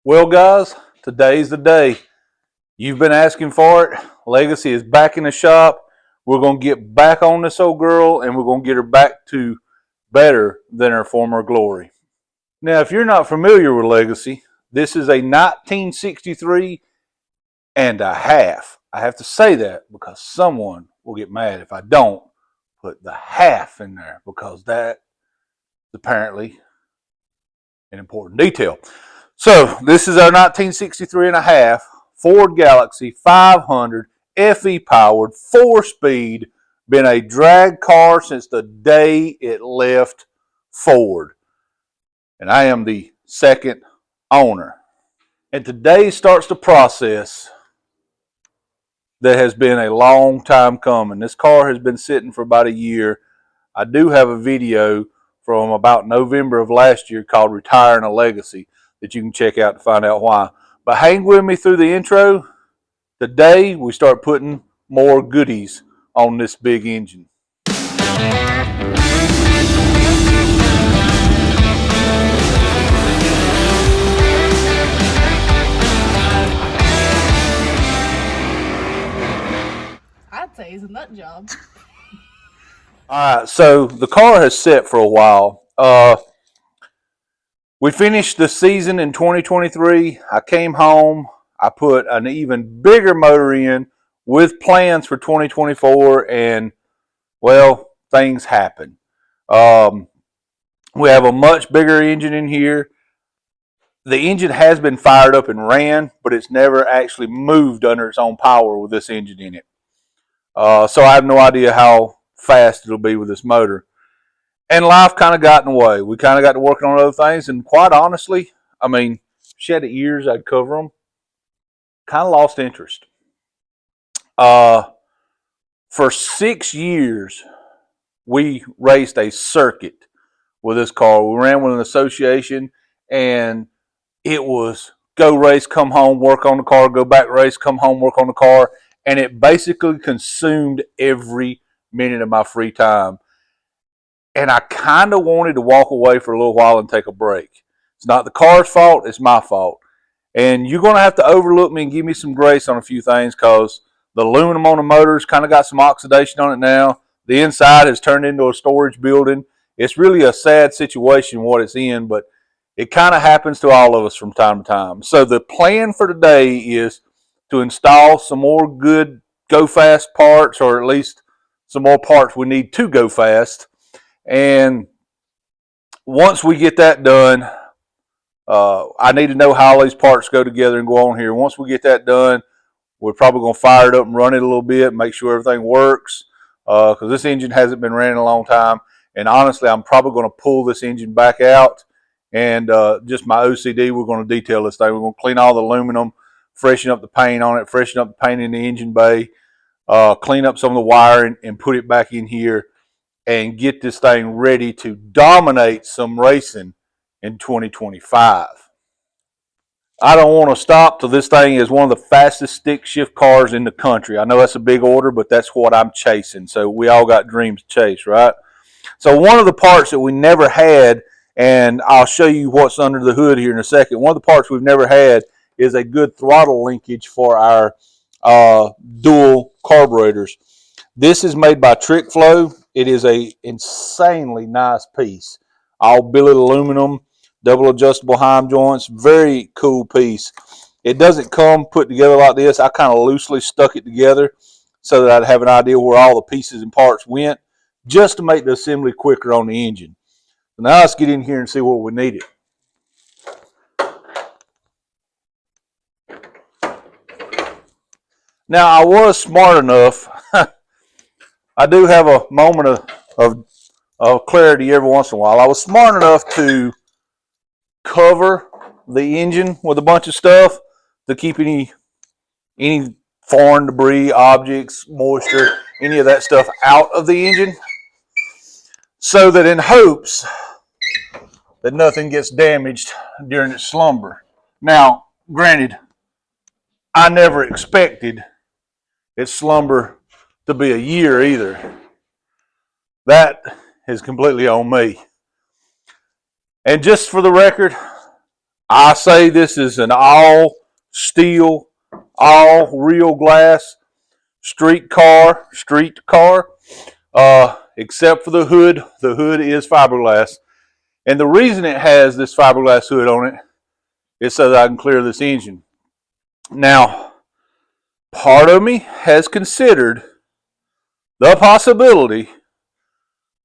Well, guys, today's the day. You've been asking for it. Legacy is back in the shop. We're going to get back on this old girl, and we're going to get her back to better than her former glory. Now, if you're not familiar with Legacy, this is a 1963 and a half. I have to say that because someone will get mad if I don't put the half in there, because that is apparently an important detail. So this is our 1963 and a half Ford Galaxie 500 FE powered, 4-speed, been a drag car since the day it left Ford. And I am the second owner. And today starts the process that has been a long time coming. This car has been sitting for about a year. I do have a video from about November of last year called Retiring a Legacy that you can check out to find out why. But hang with me through the intro. Today we start putting more goodies on this big engine. I'd say it's a nut job. All right, so the car has set for a while. We finished the season in 2023. I came home. I put an even bigger motor in with plans for 2024, and, well, things happen. We have a much bigger engine in here. The engine has been fired up and ran, but it's never actually moved under its own power with this engine in it. So I have no idea how fast it'll be with this motor. And life kind of got in the way. We kind of got to working on other things. And quite honestly, I mean, shed of years, I'd cover them. Kind of lost interest. For 6 years, we raced a circuit with this car. We ran with an association, and it was go race, come home, work on the car, go back race, come home, work on the car. And it basically consumed every minute of my free time. And I kind of wanted to walk away for a little while and take a break. It's not the car's fault, it's my fault. And you're going to have to overlook me and give me some grace on a few things, because the aluminum on the motor's kind of got some oxidation on it now. The inside has turned into a storage building. It's really a sad situation what it's in, but it kind of happens to all of us from time to time. So the plan for today is to install some more good go fast parts, or at least some more parts we need to go fast. And once we get that done, I need to know how all these parts go together and go on here. Once we get that done, we're probably going to fire it up and run it a little bit, make sure everything works, because this engine hasn't been running a long time. And honestly, I'm probably going to pull this engine back out, and just my OCD, we're going to detail this thing. We're going to clean all the aluminum, freshen up the paint on it, freshen up the paint in the engine bay, clean up some of the wiring, and put it back in here and get this thing ready to dominate some racing in 2025. I don't want to stop till this thing is one of the fastest stick shift cars in the country. I know that's a big order, but that's what I'm chasing. So we all got dreams to chase, right? So one of the parts that we never had, and I'll show you what's under the hood here in a second, one of the parts we've never had is a good throttle linkage for our dual carburetors. This is made by Trick Flow. It is a insanely nice piece. All billet aluminum, double adjustable heim joints, very cool piece. It doesn't come put together like this. I kind of loosely stuck it together so that I'd have an idea where all the pieces and parts went, just to make the assembly quicker on the engine. So now let's get in here and see what we needed. Now, I was smart enough. I do have a moment of clarity every once in a while. I was smart enough to cover the engine with a bunch of stuff to keep any foreign debris, objects, moisture, any of that stuff out of the engine, so that in hopes that nothing gets damaged during its slumber. Now, granted, I never expected its slumber to be a year either. That is completely on me. And just for the record, I say this is an all steel, all real glass street car, except for the hood. The hood is fiberglass. And the reason it has this fiberglass hood on it is so that I can clear this engine. Now, part of me has considered the possibility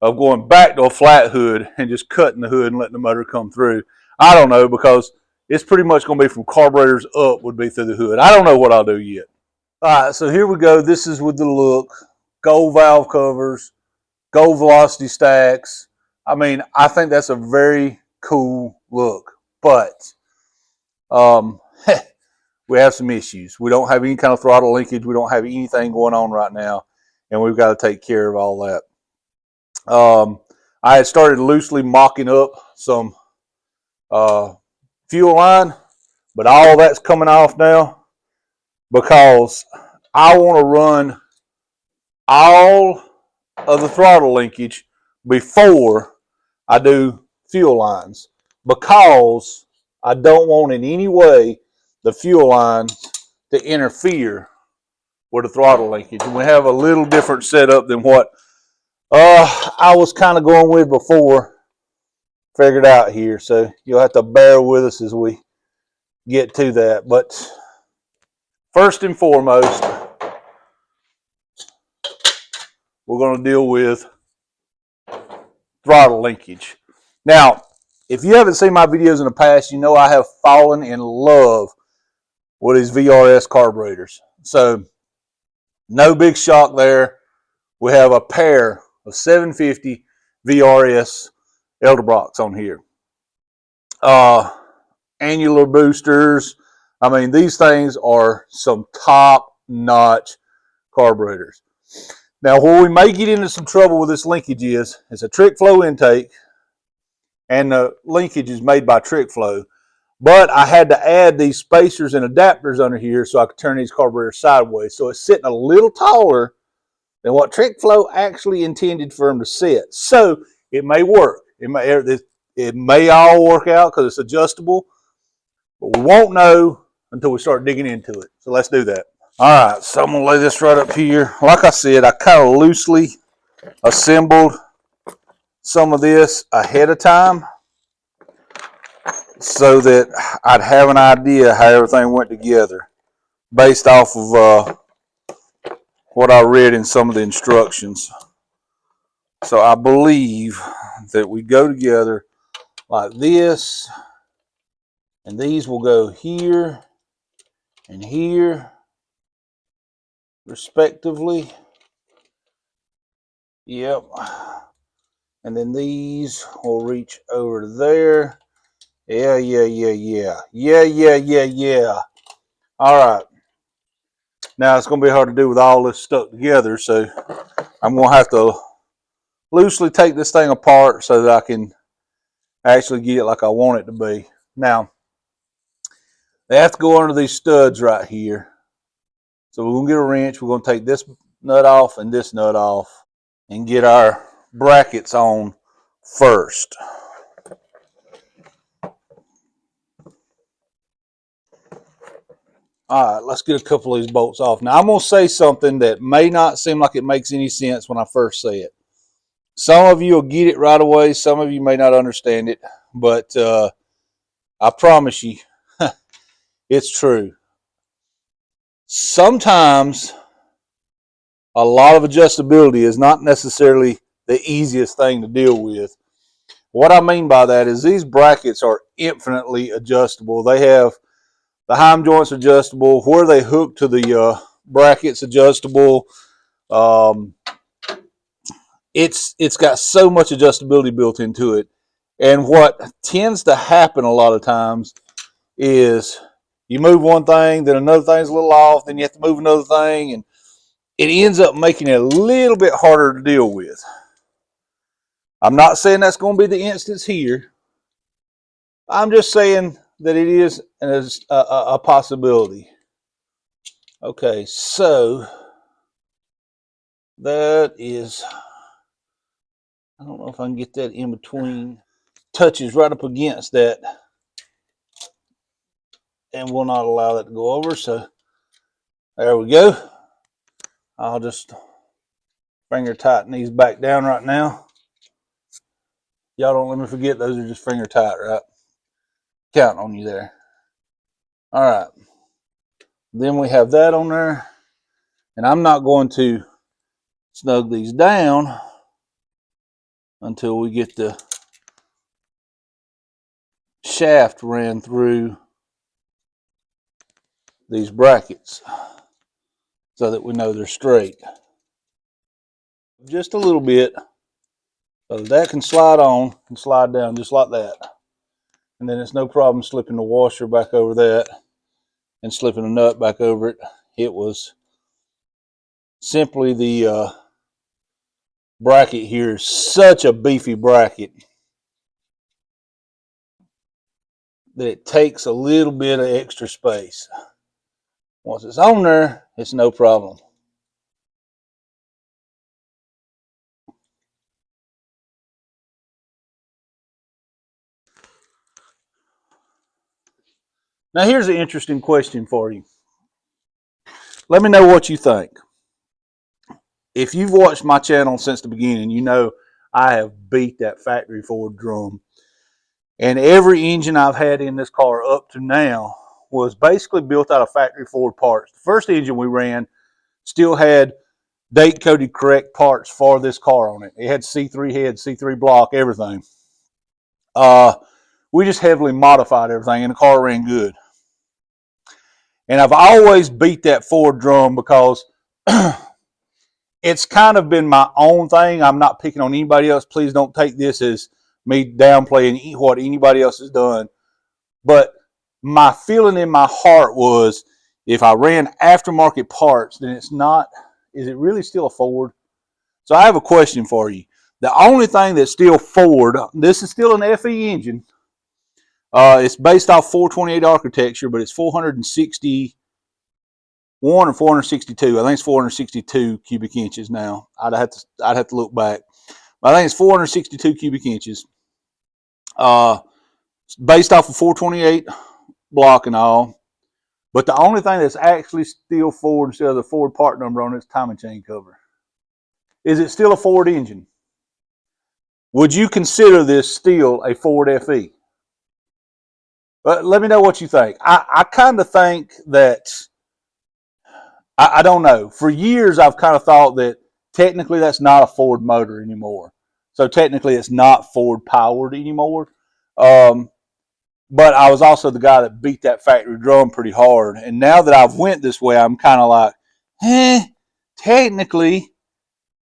of going back to a flat hood and just cutting the hood and letting the motor come through. I don't know, because it's pretty much going to be from carburetors up would be through the hood. I don't know what I'll do yet. All right, so here we go. This is with the look. Gold valve covers, gold velocity stacks. I mean, I think that's a very cool look, but we have some issues. We don't have any kind of throttle linkage. We don't have anything going on right now, and we've got to take care of all that. I had started loosely mocking up some fuel line, but all that's coming off now because I want to run all of the throttle linkage before I do fuel lines, because I don't want in any way the fuel lines to interfere with the throttle linkage. And we have a little different setup than what I was kind of going with before, figured out here. So you'll have to bear with us as we get to that. But first and foremost, we're going to deal with throttle linkage. Now, if you haven't seen my videos in the past, you know I have fallen in love with these VRS carburetors. So no big shock there. We have a pair of 750 VRS Edelbrocks on here. Annular boosters. I mean, these things are some top-notch carburetors. Now, where we may get into some trouble with this linkage is a trick flow intake, and the linkage is made by trick flow. But I had to add these spacers and adapters under here so I could turn these carburetors sideways. So it's sitting a little taller than what trick flow actually intended for them to sit. So it may work. It may all work out because it's adjustable, but we won't know until we start digging into it. So let's do that. All right, so I'm going to lay this right up here. Like I said, I kind of loosely assembled some of this ahead of time so that I'd have an idea how everything went together based off of what I read in some of the instructions. So I believe that we go together like this, and these will go here and here respectively. Yep. And then these will reach over to there. Yeah. All right. Now it's going to be hard to do with all this stuck together, so I'm going to have to loosely take this thing apart so that I can actually get it like I want it to be. Now, they have to go under these studs right here. So we're going to get a wrench. We're going to take this nut off and this nut off and get our brackets on first. All right, let's get a couple of these bolts off. Now, I'm going to say something that may not seem like it makes any sense when I first say it. Some of you will get it right away. Some of you may not understand it. But I promise you, it's true. Sometimes a lot of adjustability is not necessarily the easiest thing to deal with. What I mean by that is these brackets are infinitely adjustable. They have the heim joints adjustable, where they hook to the brackets adjustable. It's got so much adjustability built into it. And what tends to happen a lot of times is you move one thing, then another thing's a little off, then you have to move another thing, and it ends up making it a little bit harder to deal with. I'm not saying that's going to be the instance here. I'm just saying that it is a possibility. Okay, so that is, I don't know if I can get that in between. Touches right up against that and will not allow that to go over. So there we go. I'll just finger tighten these back down right now. Y'all don't let me forget those are just finger tight, right? Counting on you there. All right. Then we have that on there. And I'm not going to snug these down until we get the shaft ran through these brackets so that we know they're straight. Just a little bit so that can slide on and slide down just like that. And then it's no problem slipping the washer back over that and slipping a nut back over it. It was simply the bracket here is such a beefy bracket that it takes a little bit of extra space. Once it's on there, it's no problem. Now here's an interesting question for you. Let me know what you think. If you've watched my channel since the beginning, you know I have beat that factory Ford drum. And every engine I've had in this car up to now was basically built out of factory Ford parts. The first engine we ran still had date coded correct parts for this car on it. It had C3 head, C3 block, everything. We just heavily modified everything and the car ran good. And I've always beat that Ford drum because it's kind of been my own thing. I'm not picking on anybody else. Please don't take this as me downplaying what anybody else has done. But my feeling in my heart was if I ran aftermarket parts, then it's not, is it really still a Ford? So I have a question for you. The only thing that's still Ford, this is still an FE engine. It's based off 428 architecture, but it's 461 or 462. I think it's 462 cubic inches now. I'd have to look back. But I think it's 462 cubic inches. Based off of 428 block and all. But the only thing that's actually still Ford instead of the Ford part number on it is timing chain cover. Is it still a Ford engine? Would you consider this still a Ford FE? But let me know what you think. I kind of think that, I don't know. For years, I've kind of thought that technically that's not a Ford motor anymore. So technically it's not Ford powered anymore. But I was also the guy that beat that factory drum pretty hard. And now that I've went this way, I'm kind of like, technically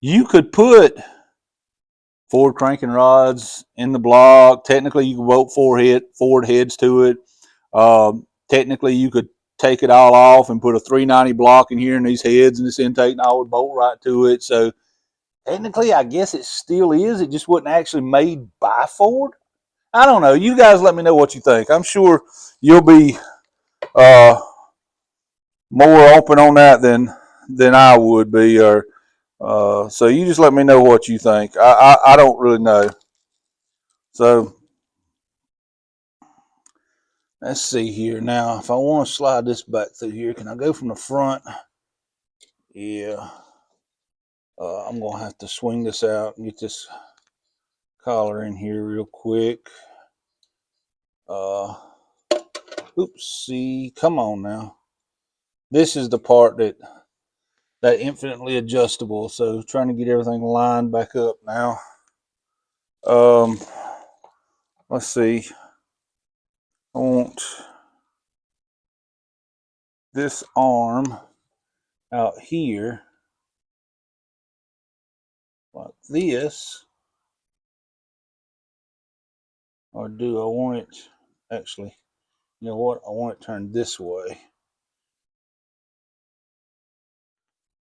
you could put Ford cranking rods in the block. Technically you could bolt Ford heads to it. Technically you could take it all off and put a 390 block in here and these heads and this intake and I would bolt right to it. So technically I guess it still is. It just wasn't actually made by Ford. I don't know. You guys let me know what you think. I'm sure you'll be more open on that than I would be. So you just let me know what you think. I don't really know. So let's see here. Now, if I want to slide this back through here, can I go from the front? Yeah. I'm going to have to swing this out and get this collar in here real quick. Oopsie. Come on now. This is the part that infinitely adjustable. So trying to get everything lined back up now. Let's see. I want this arm out here like this, or do I want it actually, you know what, I want it turned this way.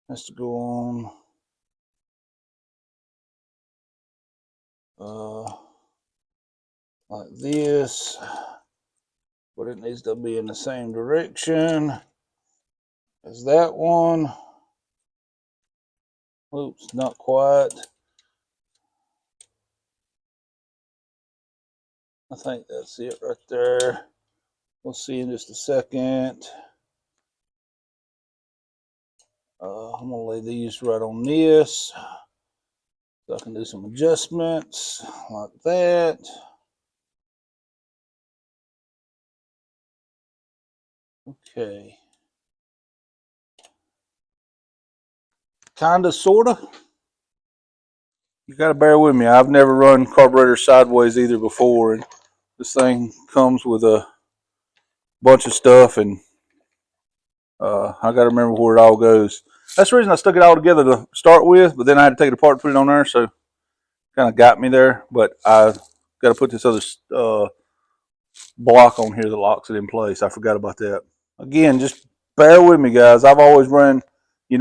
Has to go on like this, but it needs to be in the same direction as that one. Oops, not quite. I think that's it right there. We'll see in just a second. I'm gonna lay these right on this, so I can do some adjustments like that. Okay. Kinda, sorta. You gotta bear with me. I've never run carburetor sideways either before, and this thing comes with a bunch of stuff, and I gotta remember where it all goes. That's the reason I stuck it all together to start with, but then I had to take it apart and put it on there, so kind of got me there. But I got to put this other block on here that locks it in place. I forgot about that. Again, just bear with me, guys. I've always run, being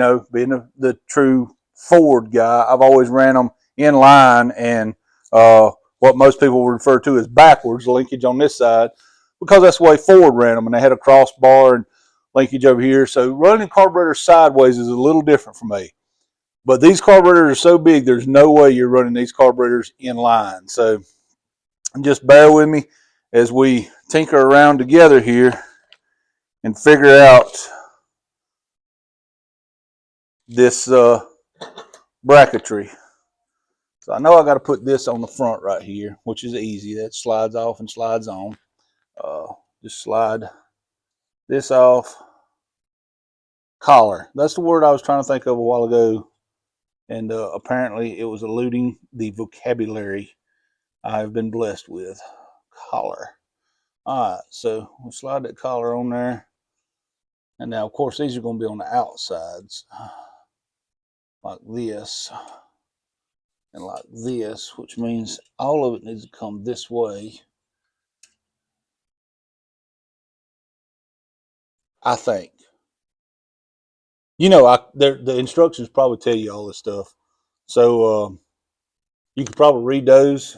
the true Ford guy, I've always ran them in line and what most people refer to as backwards, linkage on this side, because that's the way Ford ran them, and they had a crossbar and linkage over here. So running carburetors sideways is a little different for me. But these carburetors are so big, there's no way you're running these carburetors in line. So just bear with me as we tinker around together here and figure out this bracketry. So I know I got to put this on the front right here, which is easy. That slides off and slides on. Just slide this off. Collar. That's the word I was trying to think of a while ago. And apparently it was eluding the vocabulary I've been blessed with. Collar. All right, so we'll slide that collar on there. And now, of course, these are going to be on the outsides. Like this. And like this, which means all of it needs to come this way. I think. The instructions probably tell you all this stuff. So you could probably read those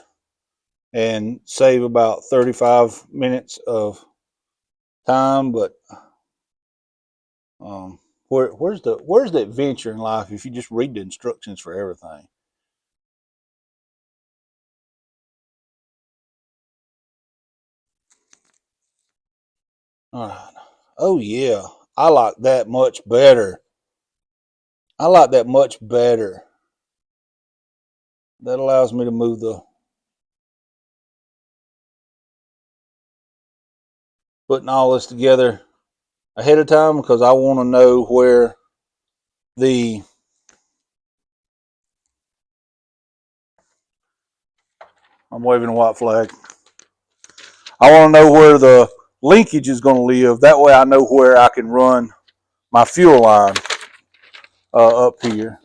and save about 35 minutes of time. But where's the adventure in life if you just read the instructions for everything? All right. Oh yeah, I like that much better. I like that much better. That allows me to move putting all this together ahead of time because I want to know where I'm waving a white flag. I want to know where the linkage is going to live. That way I know where I can run my fuel line up here.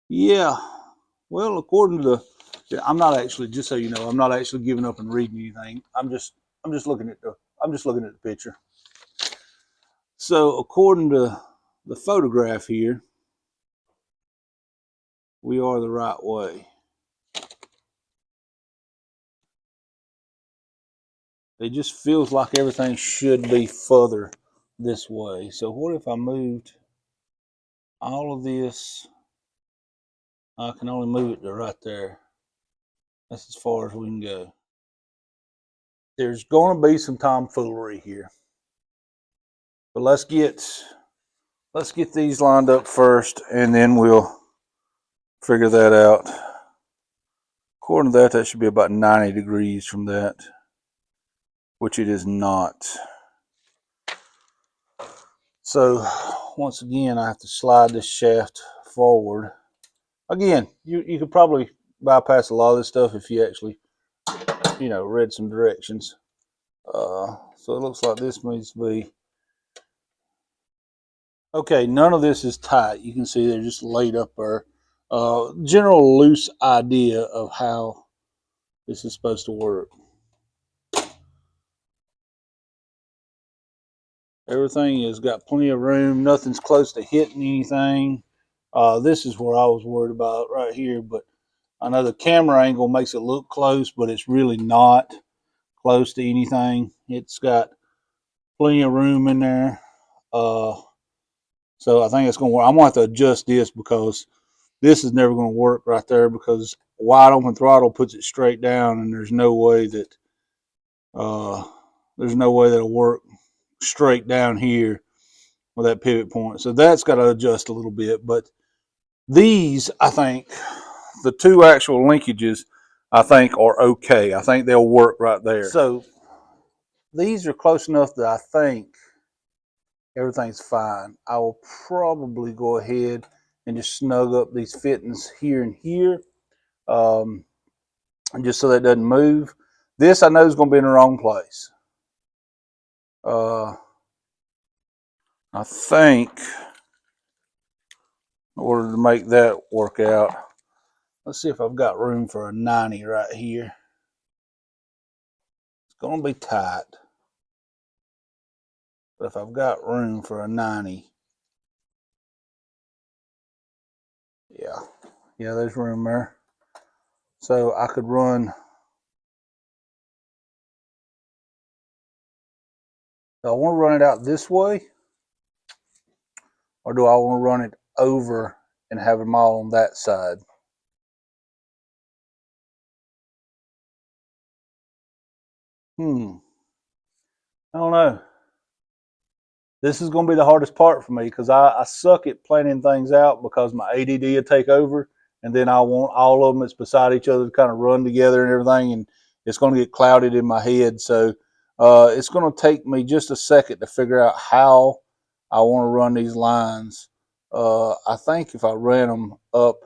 Yeah. Well, according to I'm not actually, just so you know, I'm not actually giving up and reading anything. I'm just looking at the picture. So according to the photograph here, we are the right way. It just feels like everything should be further this way. So what if I moved all of this? I can only move it to right there. That's as far as we can go. There's going to be some tomfoolery here. But let's get these lined up first, and then we'll figure that out. According to that, that should be about 90 degrees from that, which it is not. So once again, I have to slide this shaft forward. Again, you could probably bypass a lot of this stuff if you actually, read some directions. So it looks like this needs to be. Okay, none of this is tight. You can see they're just laid up there. General loose idea of how this is supposed to work. Everything has got plenty of room. Nothing's close to hitting anything. This is where I was worried about right here, but I know the camera angle makes it look close, but it's really not close to anything. It's got plenty of room in there. So I think it's going to work. I'm going to have to adjust this because This is never going to work right there because wide open throttle puts it straight down, and there's no way that it'll work straight down here with that pivot point. So that's got to adjust a little bit. But these, I think, the two actual linkages, I think, are okay. I think they'll work right there. So these are close enough that I think everything's fine. I will probably go ahead and just snug up these fittings here and here, just so that it doesn't move. This I know is going to be in the wrong place. I think in order to make that work out, let's see if I've got room for a 90 right here. It's going to be tight, but if I've got room for a 90, yeah, there's room there. So I could run. Do I want to run it out this way, or do I want to run it over and have them all on that side? I don't know. This is going to be the hardest part for me because I suck at planning things out because my ADD will take over, and then I want all of them that's beside each other to kind of run together and everything, and it's going to get clouded in my head. So it's going to take me just a second to figure out how I want to run these lines. I think if I ran them up,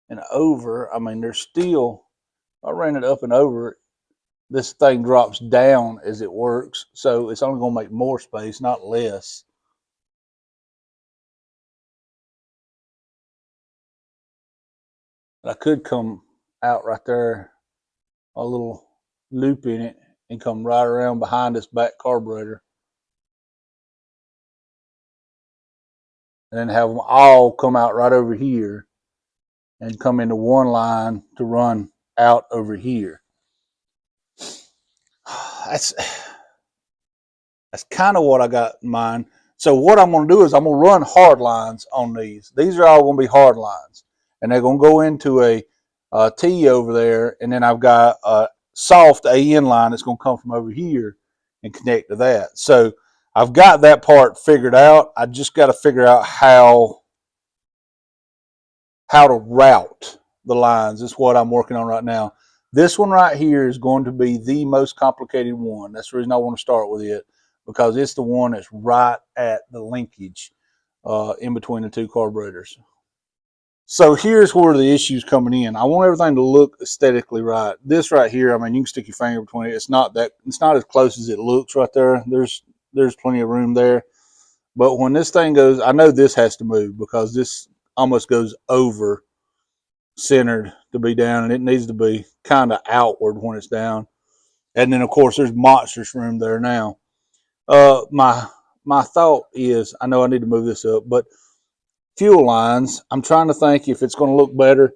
and over, I mean, they're still, I ran it up and over, this thing drops down as it works, so it's only going to make more space, not less. I could come out right there, a little loop in it, and come right around behind this back carburetor, and then have them all come out right over here and come into one line to run out over here. That's kind of what I got in mind. So what I'm going to do is I'm going to run hard lines on these. These are all going to be hard lines, and they're going to go into a T over there, and then I've got a soft AN line that's going to come from over here and connect to that. So I've got that part figured out. I just got to figure out how to route the lines. Is what I'm working on right now. This one right here is going to be the most complicated one. That's the reason I want to start with it, because it's the one that's right at the linkage in between the two carburetors. So here's where the issue's coming in. I want everything to look aesthetically right. This right here, I mean, you can stick your finger between it. It's not as close as it looks right there. There's plenty of room there. But when this thing goes, I know this has to move because this almost goes over centered to be down, and it needs to be kind of outward when it's down. And then of course there's monstrous room there now. My thought is, I know I need to move this up, but fuel lines, I'm trying to think if it's going to look better.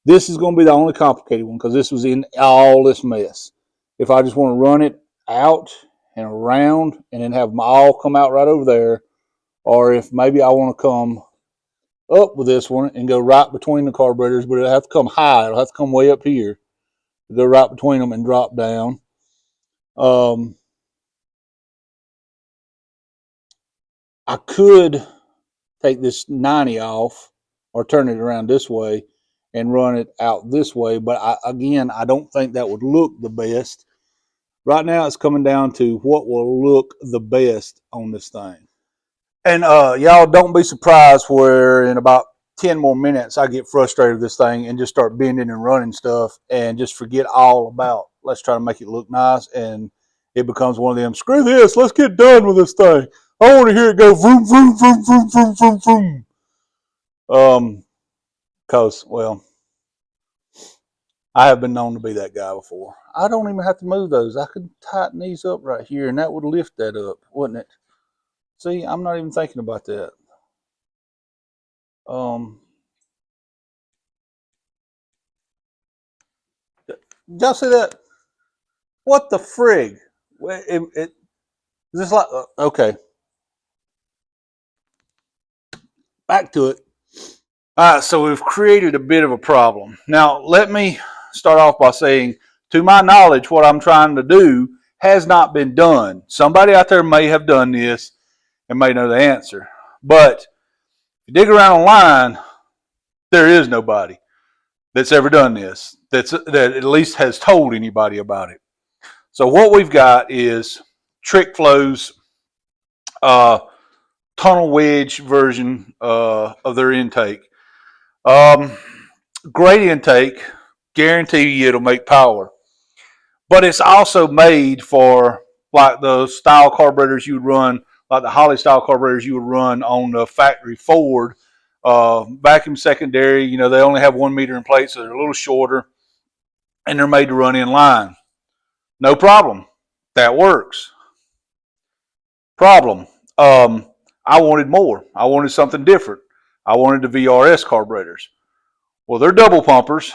This is going to be the only complicated one because this was in all this mess. If I just want to run it out and around and then have them all come out right over there, or if maybe I want to come up with this one and go right between the carburetors, but it'll have to come high. It'll have to come way up here to go right between them and drop down. I could take this 90 off or turn it around this way and run it out this way, but I don't think that would look the best. Right now it's coming down to what will look the best on this thing. And y'all don't be surprised where in about 10 more minutes I get frustrated with this thing and just start bending and running stuff and just forget all about let's try to make it look nice, and it becomes one of them, screw this, let's get done with this thing. I want to hear it go vroom, vroom, vroom, vroom, vroom, vroom, vroom. Because, well, I have been known to be that guy before. I don't even have to move those. I could tighten these up right here, and that would lift that up, wouldn't it? See, I'm not even thinking about that. Did y'all see that? What the frig? Is this like, okay. back to it. All right, so we've created a bit of a problem. Now, let me start off by saying, to my knowledge, what I'm trying to do has not been done. Somebody out there may have done this and may know the answer. But if you dig around online, there is nobody that's ever done this, that at least has told anybody about it. So what we've got is Trick Flow's tunnel wedge version of their intake. Great intake, guarantee you it'll make power. But it's also made for like the style carburetors you would run, like the Holly style carburetors you would run on the factory Ford. Vacuum secondary, you know, they only have 1 meter in plate, so they're a little shorter, and they're made to run in line. No problem. That works. Problem. I wanted more. I wanted something different. I wanted the VRS carburetors. Well, they're double pumpers,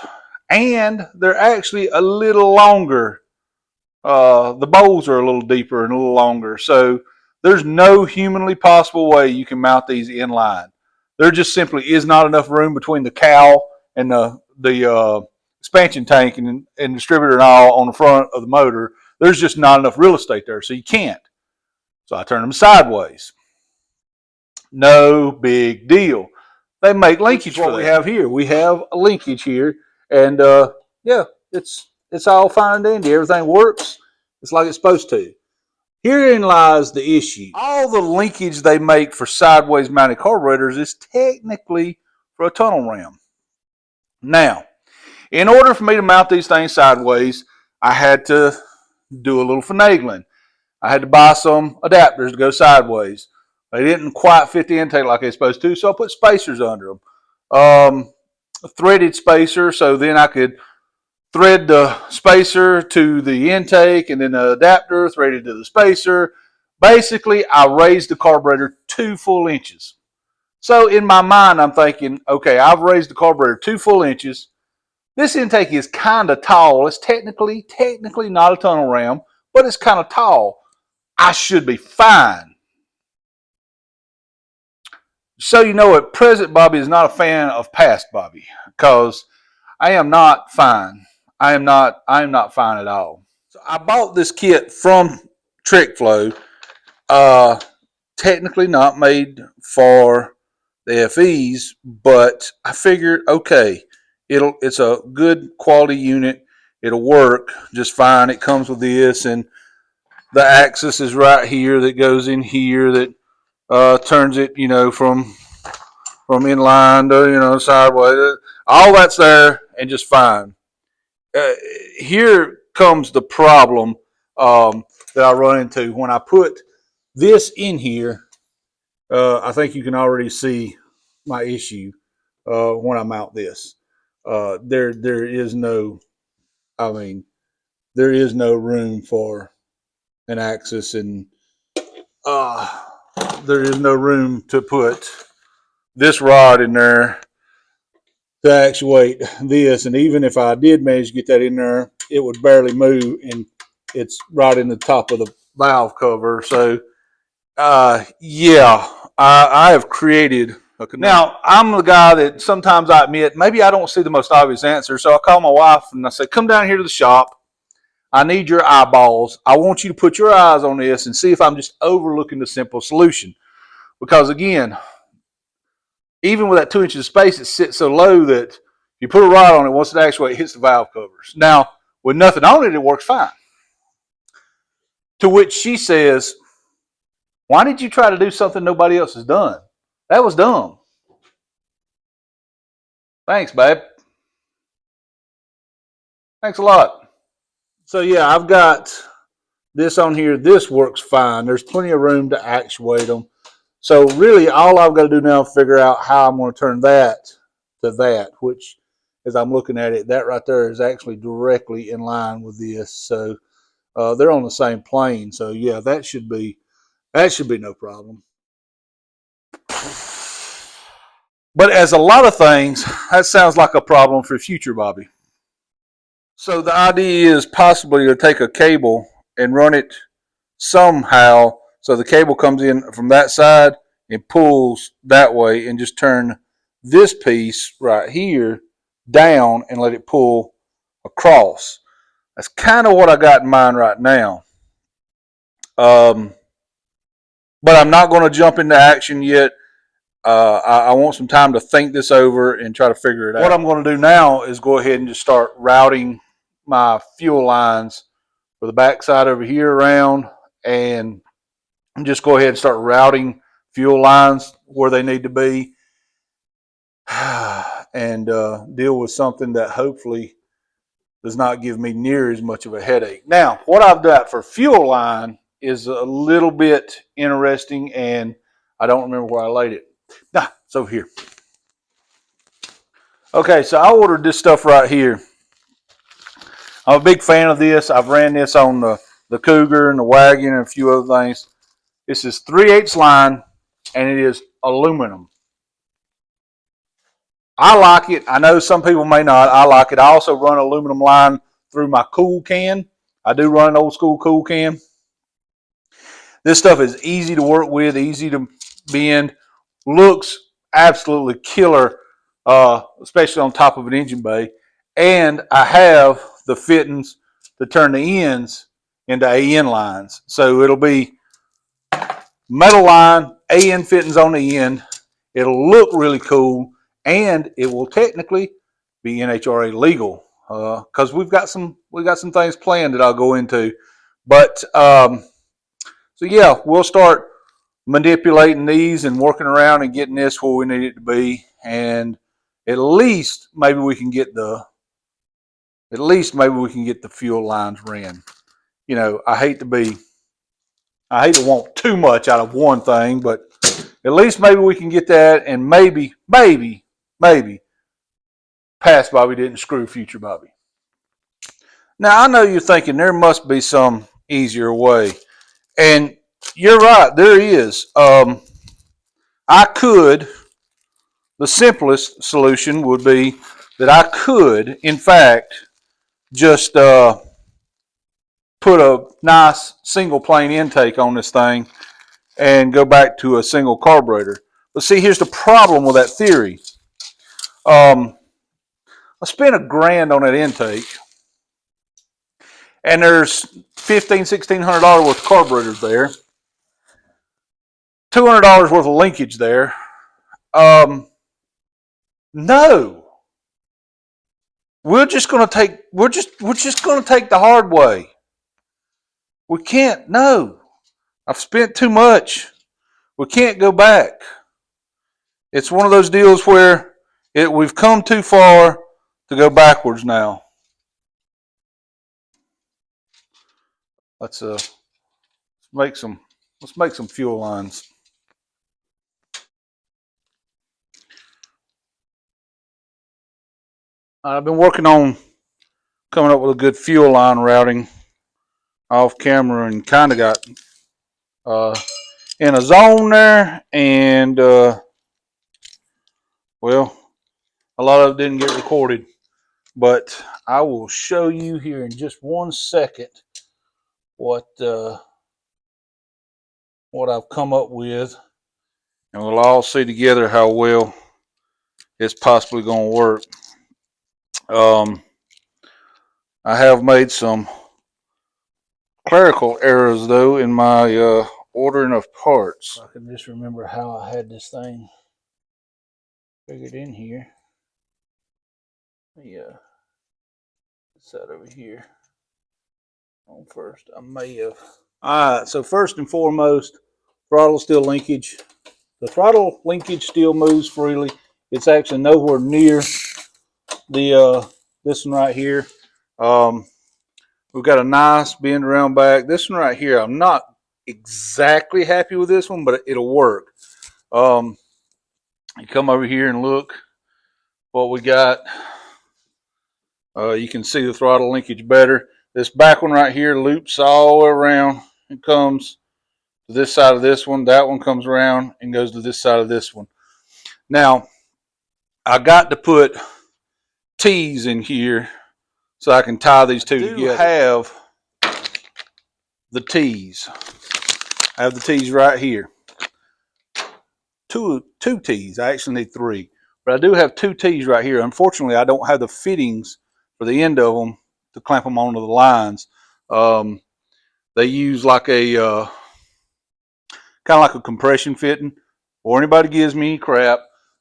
and they're actually a little longer. The bowls are a little deeper and a little longer, so there's no humanly possible way you can mount these in line. There just simply is not enough room between the cowl and the expansion tank and distributor and all on the front of the motor. There's just not enough real estate there, so you can't. So I turn them sideways. No big deal. They make linkage for what we have here. We have a linkage here, and yeah, it's all fine and dandy. Everything works. It's like it's supposed to. Herein lies the issue. All the linkage they make for sideways mounted carburetors is technically for a tunnel ram. Now, in order for me to mount these things sideways, I had to do a little finagling. I had to buy some adapters to go sideways. They didn't quite fit the intake like they're supposed to, so I put spacers under them. A threaded spacer, so then I could thread the spacer to the intake and then the adapter threaded to the spacer. Basically, I raised the carburetor 2 full inches. So in my mind, I'm thinking, okay, I've raised the carburetor 2 full inches. This intake is kind of tall. It's technically not a tunnel ram, but it's kind of tall. I should be fine. So you know what, present Bobby is not a fan of past Bobby, because I am not fine. I am not fine at all. So I bought this kit from Trick Flow, technically not made for the FEs, but I figured, okay, it's a good quality unit. It'll work just fine. It comes with this, and the axis is right here that goes in here that turns it, you know, from inline to, you know, sideways. All that's there and just fine. Here comes the problem that I run into when I put this in here. I think you can already see my issue when I mount this. There is no room for an axis, and there is no room to put this rod in there to actuate this. And even if I did manage to get that in there, it would barely move, and it's right in the top of the valve cover. So yeah, I have created a conundrum. Now, I'm the guy that sometimes I admit maybe I don't see the most obvious answer, so I call my wife and I say, come down here to the shop. I need your eyeballs. I want you to put your eyes on this and see if I'm just overlooking the simple solution. Because again, even with that 2 inches of space, it sits so low that if you put a rod on it, once it actuates, it hits the valve covers. Now, with nothing on it, it works fine. To which she says, why did you try to do something nobody else has done? That was dumb. Thanks, babe. Thanks a lot. So yeah, I've got this on here. This works fine. There's plenty of room to actuate them. So really, all I've got to do now is figure out how I'm going to turn that to that, which, as I'm looking at it, that right there is actually directly in line with this. So they're on the same plane. So yeah, that should be no problem. But as a lot of things, that sounds like a problem for future Bobby. So the idea is possibly to take a cable and run it somehow so the cable comes in from that side it pulls that way, and just turn this piece right here down and let it pull across. That's kind of what I got in mind right now. But I'm not going to jump into action yet. I want some time to think this over and try to figure it out. What I'm going to do now is go ahead and just start routing my fuel lines for the backside over here around, and just go ahead and start routing fuel lines where they need to be, and deal with something that hopefully does not give me near as much of a headache. Now, what I've got for fuel line is a little bit interesting, and I don't remember where I laid it. Nah, it's over here. Okay, so I ordered this stuff right here. I'm a big fan of this. I've ran this on the Cougar and the wagon and a few other things. This is 3/8 line, and it is aluminum. I like it. I know some people may not. I like it. I also run aluminum line through my cool can. I do run an old school cool can. This stuff is easy to work with, easy to bend, looks absolutely killer, especially on top of an engine bay. And I have the fittings to turn the ends into AN lines. So it'll be metal line, AN fittings on the end. It'll look really cool, and it will technically be NHRA legal, because we've got some things planned that I'll go into. But so yeah, we'll start manipulating these and working around and getting this where we need it to be, and at least maybe we can get the fuel lines ran. You know, I hate to want too much out of one thing, but at least maybe we can get that, and maybe past Bobby didn't screw future Bobby. Now, I know you're thinking there must be some easier way, and you're right, there is. The simplest solution would be that I could, in fact, just put a nice single plane intake on this thing and go back to a single carburetor. But see, here's the problem with that theory. I spent $1,000 on that intake, and there's $1,500–1,600 worth of carburetors there, $200 worth of linkage there. No, we're just going to take the hard way. We can't. No, I've spent too much. We can't go back. It's one of those deals where we've come too far to go backwards now. Let's make some fuel lines. I've been working on coming up with a good fuel line routing off camera, and kind of got in a zone there, and well, a lot of it didn't get recorded, but I will show you here in just 1 second what I've come up with, and we'll all see together how well it's possibly going to work. I have made some clerical errors though in my ordering of parts. I can just remember how I had this thing figured in here. Yeah, it's that over here on first. I may have. Alright, so first and foremost, throttle still linkage. The throttle linkage still moves freely. It's actually nowhere near the this one right here. We've got a nice bend around back. This one right here, I'm not exactly happy with this one, but it'll work. You come over here and look what we got. You can see the throttle linkage better. This back one right here loops all the way around and comes to this side of this one. That one comes around and goes to this side of this one. Now, I got to put T's in here so I can tie these two together. I have the T's. I have the T's right here. two T's. I actually need 3, but I do have 2 T's right here. Unfortunately, I don't have the fittings for the end of them to clamp them onto the lines. They use like a kind of like a compression fitting. Or anybody gives me crap,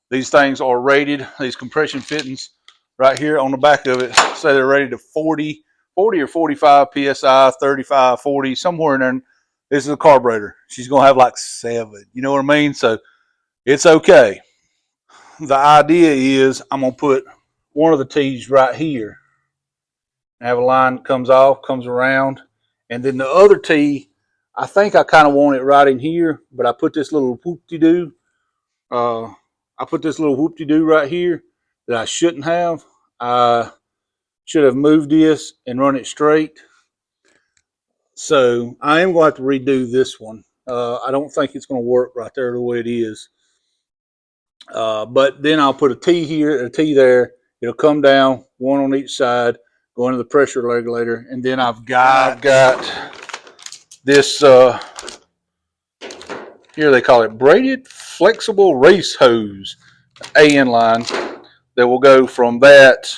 these things are rated. These compression fittings right here on the back of it say they're rated to 40 or 45 psi, 35, 40, somewhere in there. This is a carburetor. She's gonna have like 7. You know what I mean? So it's okay. The idea is I'm gonna put one of the T's right here and have a line that comes off, comes around, and then the other T, I think I kind of want it right in here, but I put this little whoop-de-doo. I put this little whoop-de-doo right here that I shouldn't have. I should have moved this and run it straight. So I am going to have to redo this one. I don't think it's going to work right there the way it is. But then I'll put a T here and a T there. It'll come down, one on each side, go into the pressure regulator, and then I've got this, here they call it braided flexible race hose, AN line, that will go from that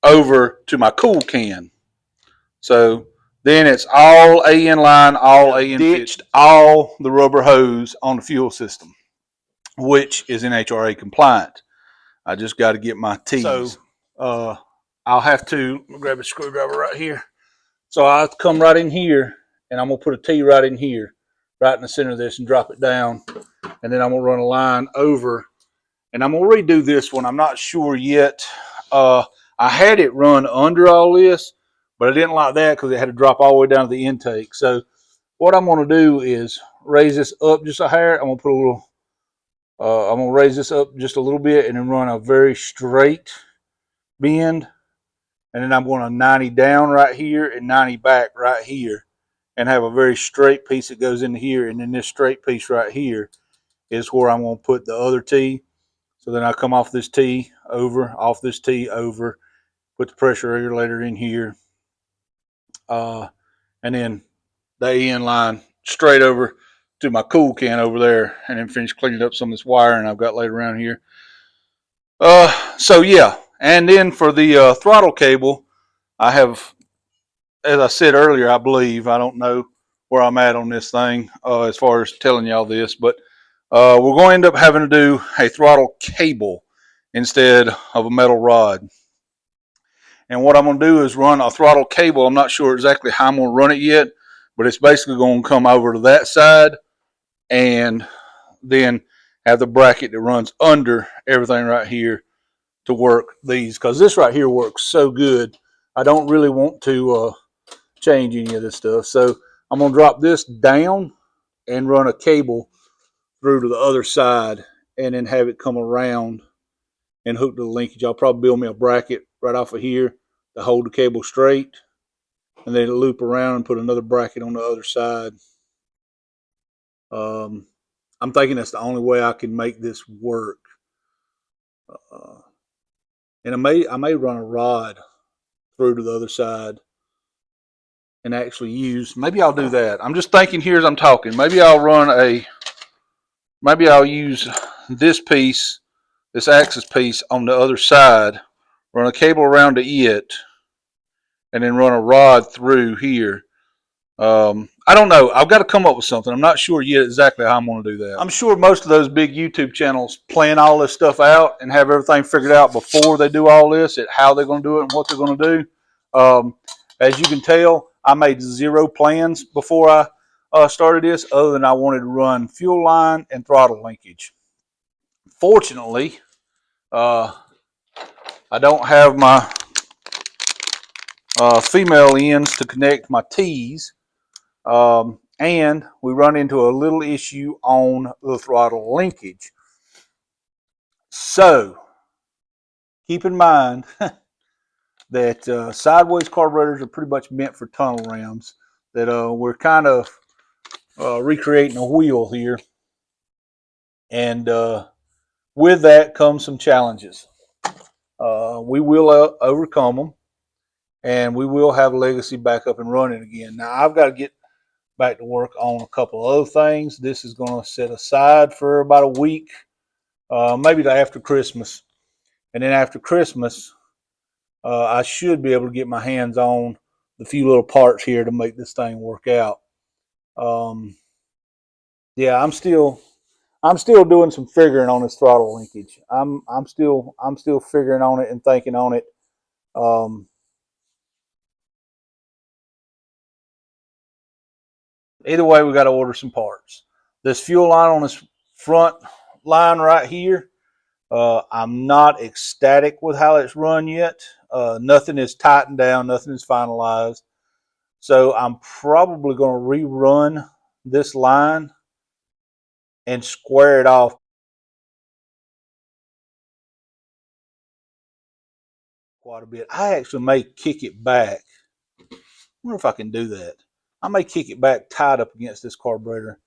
over to my cool can. So then it's all AN line, all AN ditched all the rubber hose on the fuel system, which is NHRA compliant. I just got to get my T's. So I'll have to grab a screwdriver right here. So I'll come right in here, and I'm going to put a T right in here, right in the center of this, and drop it down. And then I'm going to run a line over, and I'm going to redo this one. I'm not sure yet. I had it run under all this, but I didn't like that because it had to drop all the way down to the intake. So what I'm going to do is raise this up just a hair. I'm going to put a little, I'm going to raise this up just a little bit and then run a very straight bend. And then I'm going to 90 down right here and 90 back right here and have a very straight piece that goes into here. And then this straight piece right here is where I'm going to put the other T. So then I come off this T over, off this T over, put the pressure regulator in here. And then the AN line straight over to my cool can over there, and then finish cleaning up some of this wiring I've got laid around here. So yeah, and then for the throttle cable, I have, as I said earlier, I believe, I don't know where I'm at on this thing as far as telling y'all this, but we're going to end up having to do a throttle cable instead of a metal rod. And what I'm going to do is run a throttle cable. I'm not sure exactly how I'm going to run it yet, but it's basically going to come over to that side and then have the bracket that runs under everything right here to work these, because this right here works so good. I don't really want to change any of this stuff. So I'm going to drop this down and run a cable through to the other side and then have it come around and hook to the linkage. I'll probably build me a bracket right off of here to hold the cable straight, and then loop around and put another bracket on the other side. I'm thinking that's the only way I can make this work. And I may run a rod through to the other side and actually use, maybe I'll do that. I'm just thinking here as I'm talking, maybe I'll use this piece, this axis piece on the other side, run a cable around to it, and then run a rod through here. I don't know. I've got to come up with something. I'm not sure yet exactly how I'm going to do that. I'm sure most of those big YouTube channels plan all this stuff out and have everything figured out before they do all this, at how they're going to do it and what they're going to do. As you can tell, I made 0 plans before I started this, other than I wanted to run fuel line and throttle linkage. Fortunately, I don't have my female ends to connect my T's. And we run into a little issue on the throttle linkage. So keep in mind that sideways carburetors are pretty much meant for tunnel rams. That we're kind of recreating a wheel here, and with that comes some challenges. We will overcome them, and we will have Legacy back up and running again. Now I've got to get back to work on a couple of other things. This is going to set aside for about a week, maybe to after Christmas. And then after Christmas, I should be able to get my hands on the few little parts here to make this thing work out. Yeah, I'm still doing some figuring on this throttle linkage. I'm still figuring on it and thinking on it. Either way, we got to order some parts. This fuel line on this front line right here, I'm not ecstatic with how it's run yet. Nothing is tightened down, nothing is finalized. So I'm probably going to rerun this line and square it off quite a bit. I actually may kick it back. I wonder if I can do that. I may kick it back tied up against this carburetor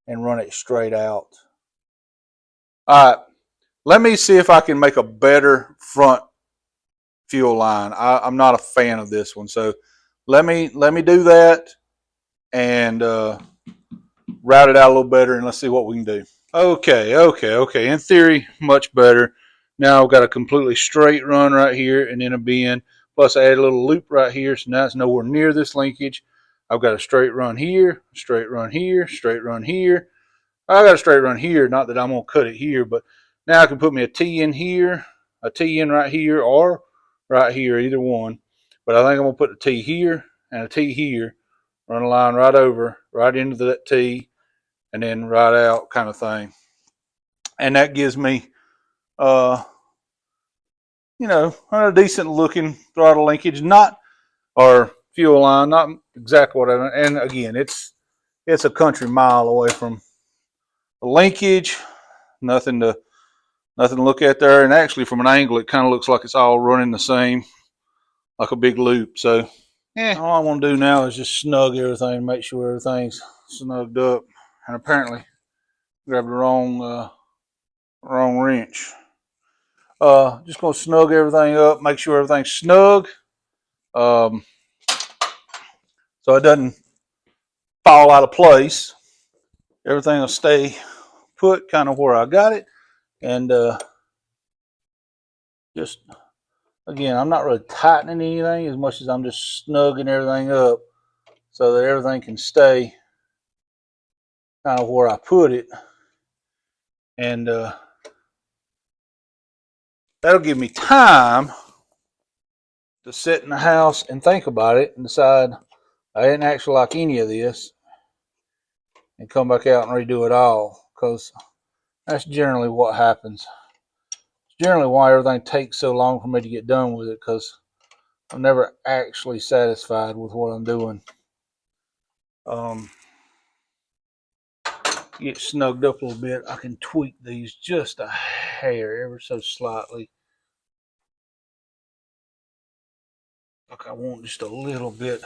and run it straight out. All right, let me see if I can make a better front fuel line. I'm not a fan of this one, so let me do that and route it out a little better, and let's see what we can do. Okay. In theory, much better. Now I've got a completely straight run right here and then a bend. Plus I add a little loop right here, so now it's nowhere near this linkage. I've got a straight run here, straight run here, straight run here. I got a straight run here, not that I'm going to cut it here, but now I can put me a T in here, a T in right here, or right here, either one. But I think I'm going to put a T here and a T here, run a line right over, right into that T, and then right out kind of thing. And that gives me, a decent looking throttle linkage, not, or fuel line, not exactly what I, and again, it's a country mile away from the linkage, nothing to look at there. And actually from an angle, it kind of looks like it's all running the same, like a big loop. So all I want to do now is just snug everything, make sure everything's snugged up. And apparently grabbed the wrong wrench. Just gonna snug everything up, make sure everything's snug, so it doesn't fall out of place. Everything will stay put kind of where I got it. And just, again, I'm not really tightening anything as much as I'm just snugging everything up so that everything can stay kind of where I put it. And that'll give me time to sit in the house and think about it and decide I didn't actually like any of this and come back out and redo it all, because that's generally what happens. It's generally why everything takes so long for me to get done with it, because I'm never actually satisfied with what I'm doing. Get snugged up a little bit, I can tweak these just a hair, ever so slightly. Like I want just a little bit.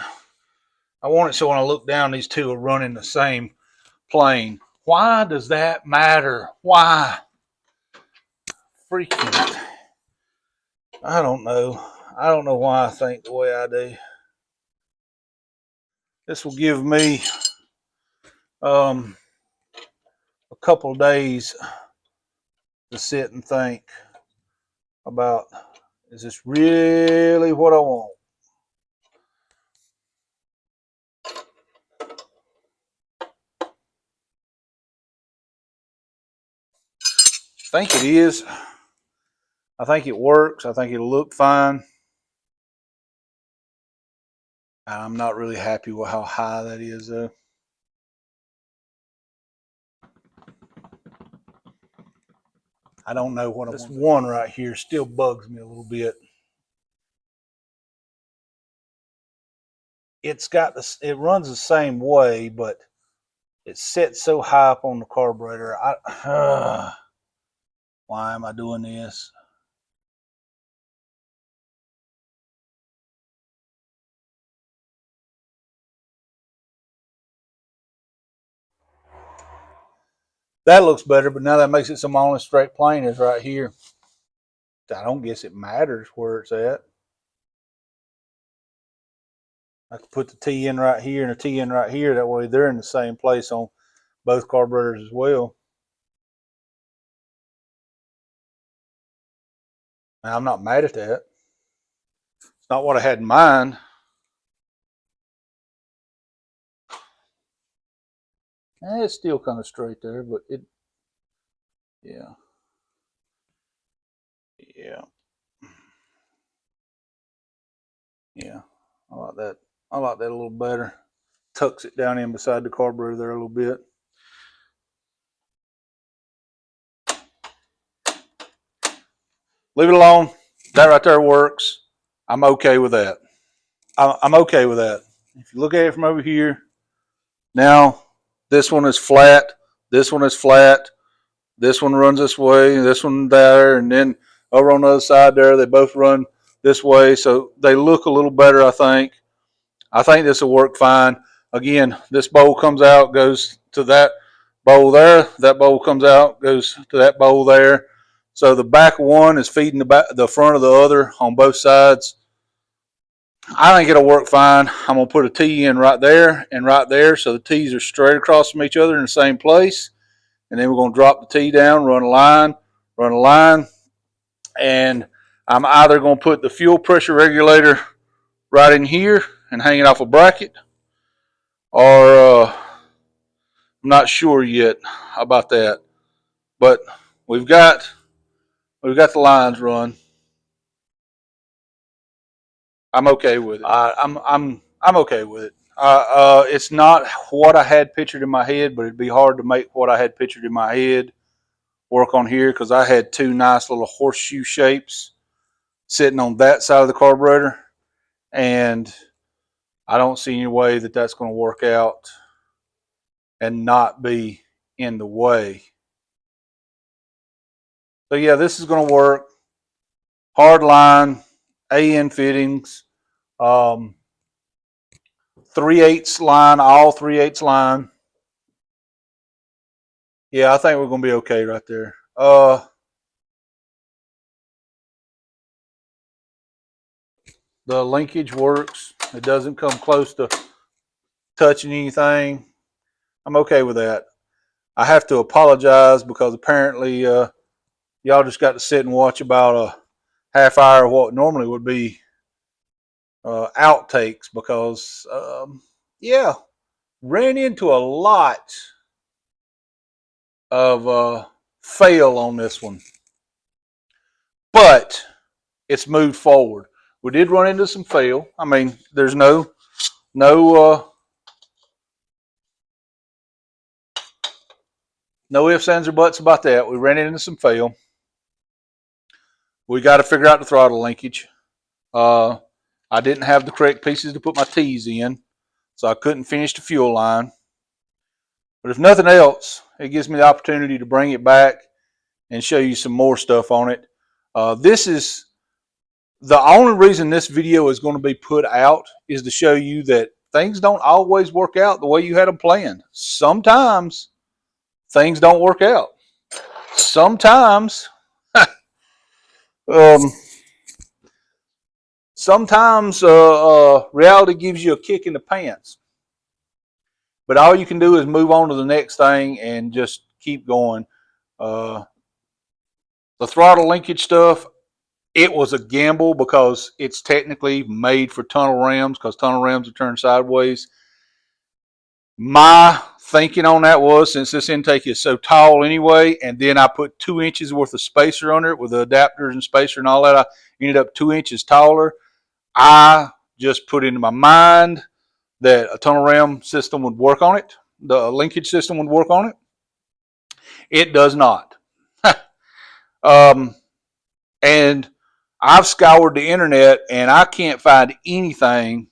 I want it so when I look down, these two are running the same plane. Why does that matter? Why? Freaking, I don't know. I don't know why I think the way I do. This will give me a couple of days to sit and think about, is this really what I want? I think it is. I think it works. I think it'll look fine. I'm not really happy with how high that is, though. I don't know what this one right here still bugs me a little bit. It's got this, it runs the same way, but it sits so high up on the carburetor. Why am I doing this? That looks better, but now that makes it so my only straight plane is right here. I don't guess it matters where it's at. I can put the T in right here and a T in right here. That way they're in the same place on both carburetors as well. Now, I'm not mad at that. It's not what I had in mind. It's still kind of straight there, but yeah. Yeah. Yeah. I like that. I like that a little better. Tucks it down in beside the carburetor there a little bit. Leave it alone. That right there works. I'm okay with that. I'm okay with that. If you look at it from over here, now this one is flat. This one is flat. This one runs this way. This one there. And then over on the other side there, they both run this way. So they look a little better, I think. I think this will work fine. Again, this bowl comes out, goes to that bowl there. That bowl comes out, goes to that bowl there. So the back of one is feeding the front of the other on both sides. I think it'll work fine. I'm going to put a T in right there and right there, so the T's are straight across from each other in the same place. And then we're going to drop the T down, run a line, and I'm either going to put the fuel pressure regulator right in here and hang it off a bracket, or I'm not sure yet about that. But we've got the lines run. I'm okay with it. I'm okay with it. It's not what I had pictured in my head, but it'd be hard to make what I had pictured in my head work on here because I had two nice little horseshoe shapes sitting on that side of the carburetor, and I don't see any way that that's going to work out and not be in the way. So yeah, this is going to work. Hard line, AN fittings, 3/8 line, all 3/8 line. Yeah, I think we're going to be okay right there. The linkage works. It doesn't come close to touching anything. I'm okay with that. I have to apologize because apparently y'all just got to sit and watch about a half hour of what normally would be outtakes because, yeah, ran into a lot of fail on this one. But it's moved forward. We did run into some fail. I mean, there's no ifs, ands, or buts about that. We ran into some fail. We got to figure out the throttle linkage. I didn't have the correct pieces to put my T's in, so I couldn't finish the fuel line. But if nothing else, it gives me the opportunity to bring it back and show you some more stuff on it. This is the only reason this video is going to be put out is to show you that things don't always work out the way you had them planned. Sometimes things don't work out. Sometimes, reality gives you a kick in the pants. But all you can do is move on to the next thing and just keep going. The throttle linkage stuff, it was a gamble because it's technically made for tunnel rams because tunnel rams are turned sideways. My thinking on that was, since this intake is so tall anyway, and then I put 2 inches worth of spacer under it with the adapters and spacer and all that, I ended up 2 inches taller. I just put into my mind that a tunnel ram system would work on it. The linkage system would work on it. It does not. And I've scoured the internet and I can't find anything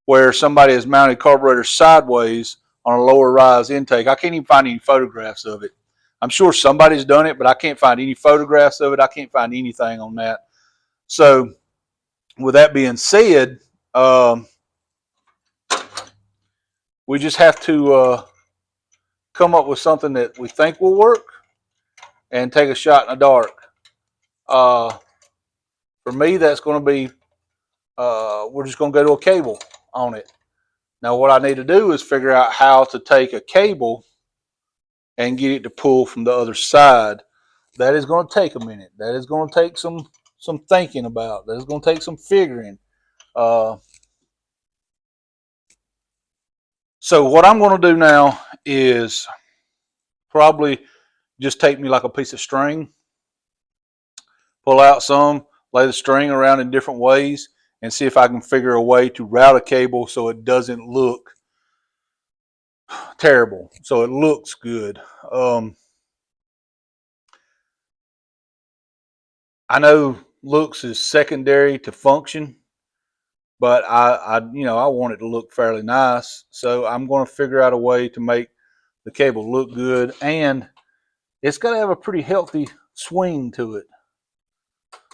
where somebody has mounted carburetor sideways on a lower rise intake. I can't even find any photographs of it. I'm sure somebody's done it, but I can't find any photographs of it. I can't find anything on that. So with that being said, we just have to come up with something that we think will work and take a shot in the dark. For me, that's going to be, we're just going to go to a cable. on it. Now what I need to do is figure out how to take a cable and get it to pull from the other side. That is going to take a minute. That is going to take some thinking about. That is going to take some figuring. So what I'm going to do now is probably just take me like a piece of string, pull out some, lay the string around in different ways, and see if I can figure a way to route a cable so it doesn't look terrible, so it looks good. I know looks is secondary to function, but I want it to look fairly nice. So I'm going to figure out a way to make the cable look good, and it's got to have a pretty healthy swing to it.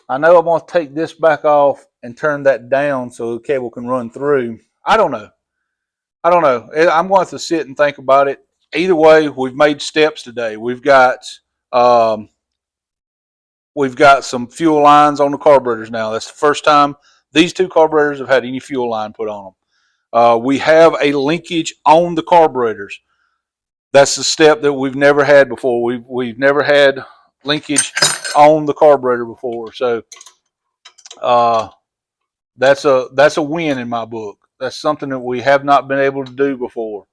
I know I'm going to take this back off and turn that down so the cable can run through. I don't know. I'm going to have to sit and think about it. Either way, we've made steps today. We've got some fuel lines on the carburetors now. That's the first time these two carburetors have had any fuel line put on them. We have a linkage on the carburetors. That's the step that we've never had before. We've never had linkage on the carburetor before. So that's a win in my book. That's something that we have not been able to do before.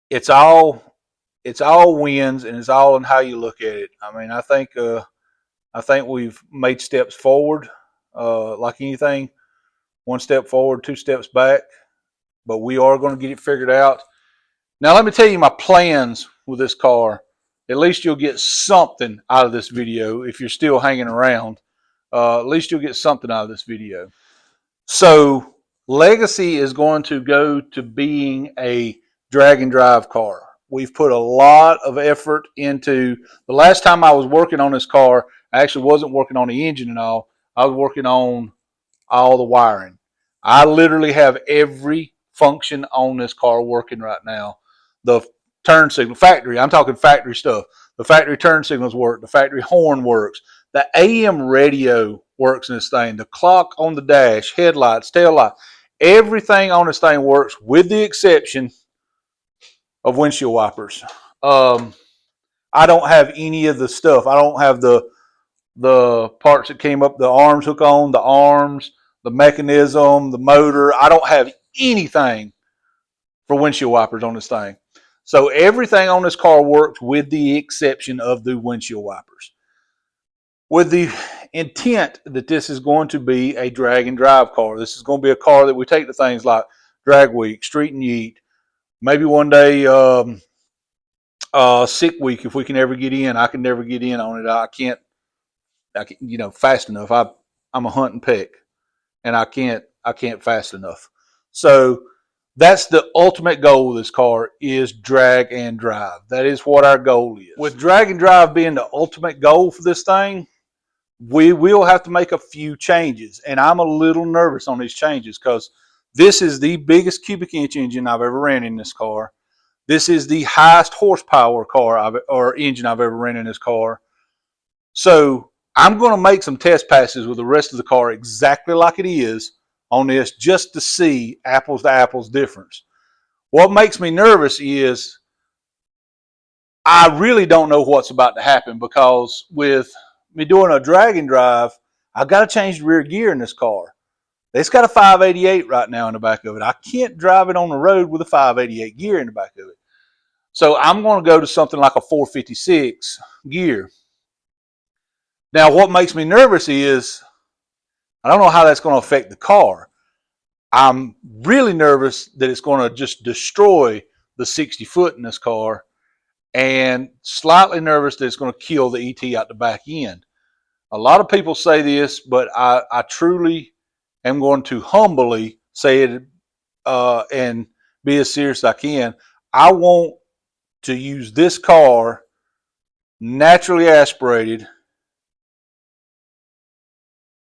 It's all wins, and it's all in how you look at it. I mean, I think we've made steps forward. Like anything, one step forward, two steps back. But we are going to get it figured out. Now, let me tell you my plans with this car. At least you'll get something out of this video if you're still hanging around. At least you'll get something out of this video. So, Legacy is going to go to being a drag and drive car. We've put a lot of effort into, the last time I was working on this car, I actually wasn't working on the engine and all. I was working on all the wiring. I literally have every function on this car working right now. The turn signal, factory, I'm talking factory stuff. The factory turn signals work. The factory horn works. The AM radio works in this thing. The clock on the dash, headlights, tail light, everything on this thing works with the exception of windshield wipers. I don't have any of the stuff. I don't have the parts that came up, the arms hook on, the arms, the mechanism, the motor. I don't have anything for windshield wipers on this thing. So everything on this car works with the exception of the windshield wipers. With the intent that this is going to be a drag and drive car. This is going to be a car that we take to things like drag week, street and yeet, maybe one day sick week if we can ever get in. I can never get in on it. I can't fast enough. I'm a hunt and peck, and I can't fast enough. So that's the ultimate goal of this car, is drag and drive. That is what our goal is. With drag and drive being the ultimate goal for this thing, we will have to make a few changes, and I'm a little nervous on these changes because this is the biggest cubic inch engine I've ever ran in this car. This is the highest horsepower engine I've ever ran in this car. So I'm going to make some test passes with the rest of the car exactly like it is on this, just to see apples to apples difference. What makes me nervous is I really don't know what's about to happen, because with me doing a drag and drive, I've got to change the rear gear in this car. It's got a 588 right now in the back of it. I can't drive it on the road with a 588 gear in the back of it. So I'm going to go to something like a 456 gear. Now, what makes me nervous is I don't know how that's going to affect the car. I'm really nervous that it's going to just destroy the 60 foot in this car, and slightly nervous that it's going to kill the ET out the back end. A lot of people say this, but I truly am going to humbly say it and be as serious as I can. I want to use this car naturally aspirated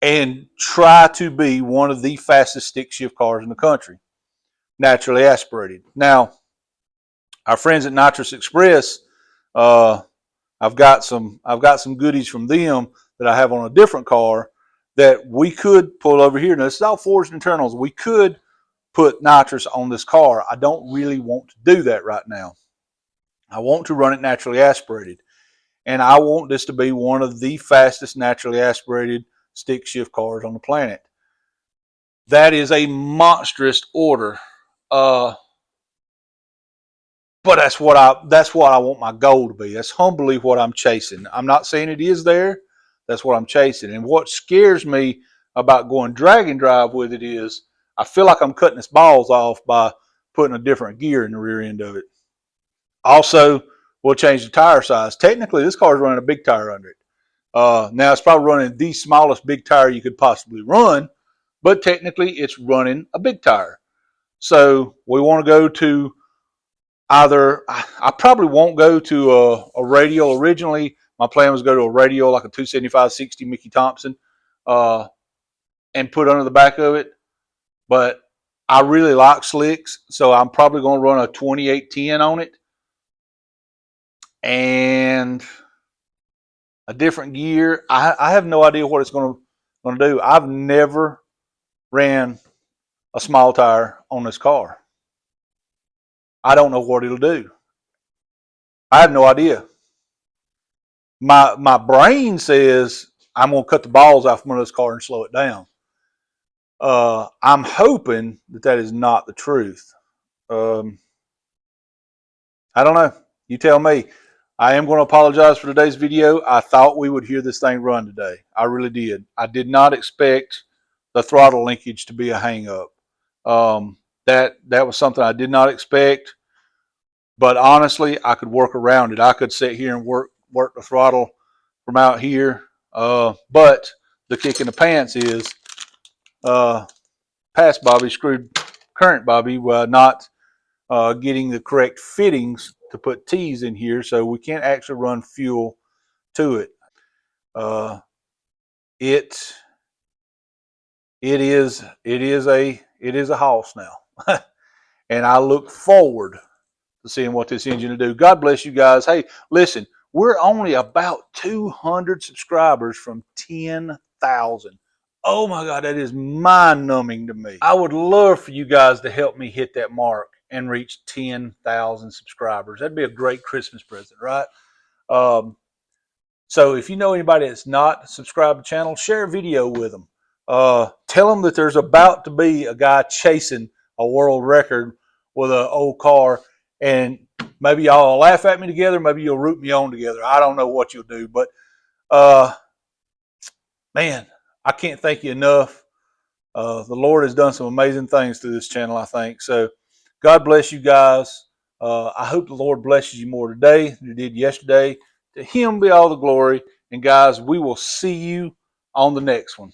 and try to be one of the fastest stick shift cars in the country, naturally aspirated. Now, our friends at Nitrous Express, I've got some goodies from them that I have on a different car that we could pull over here. Now, this is all forged internals. We could put nitrous on this car. I don't really want to do that right now. I want to run it naturally aspirated. And I want this to be one of the fastest naturally aspirated stick shift cars on the planet. That is a monstrous order. But that's what I want my goal to be. That's humbly what I'm chasing. I'm not saying it is there. That's what I'm chasing. And what scares me about going drag and drive with it is I feel like I'm cutting its balls off by putting a different gear in the rear end of it. Also, we'll change the tire size. Technically, this car is running a big tire under it. Now, it's probably running the smallest big tire you could possibly run, but technically, it's running a big tire. So we want to go to either, I probably won't go to a radial. Originally, my plan was to go to a radial, like a 275/60 Mickey Thompson, and put under the back of it. But I really like slicks, so I'm probably going to run a 2810 on it. And a different gear. I have no idea what it's going to do. I've never ran a small tire on this car. I don't know what it'll do. I have no idea. My brain says I'm going to cut the balls off of this car and slow it down. I'm hoping that is not the truth. I don't know. You tell me. I am going to apologize for today's video. I thought we would hear this thing run today. I really did. I did not expect the throttle linkage to be a hang-up. That was something I did not expect. But honestly, I could work around it. I could sit here and work the throttle from out here. But the kick in the pants is past Bobby screwed current Bobby while not getting the correct fittings to put T's in here, so we can't actually run fuel to it. It is a hoss now, and I look forward to seeing what this engine will do. God bless you guys. Hey, listen, we're only about 200 subscribers from 10,000. Oh my God, that is mind-numbing to me. I would love for you guys to help me hit that mark and reach 10,000 subscribers. That'd be a great Christmas present, right? So if you know anybody that's not subscribed to the channel, share a video with them. Tell them that there's about to be a guy chasing a world record with an old car, and maybe y'all will laugh at me together. Maybe you'll root me on together. I don't know what you'll do, but man, I can't thank you enough. The Lord has done some amazing things through this channel, I think. So God bless you guys. I hope the Lord blesses you more today than He did yesterday. To Him be all the glory. And guys, we will see you on the next one.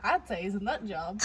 I'd say it's a nut job.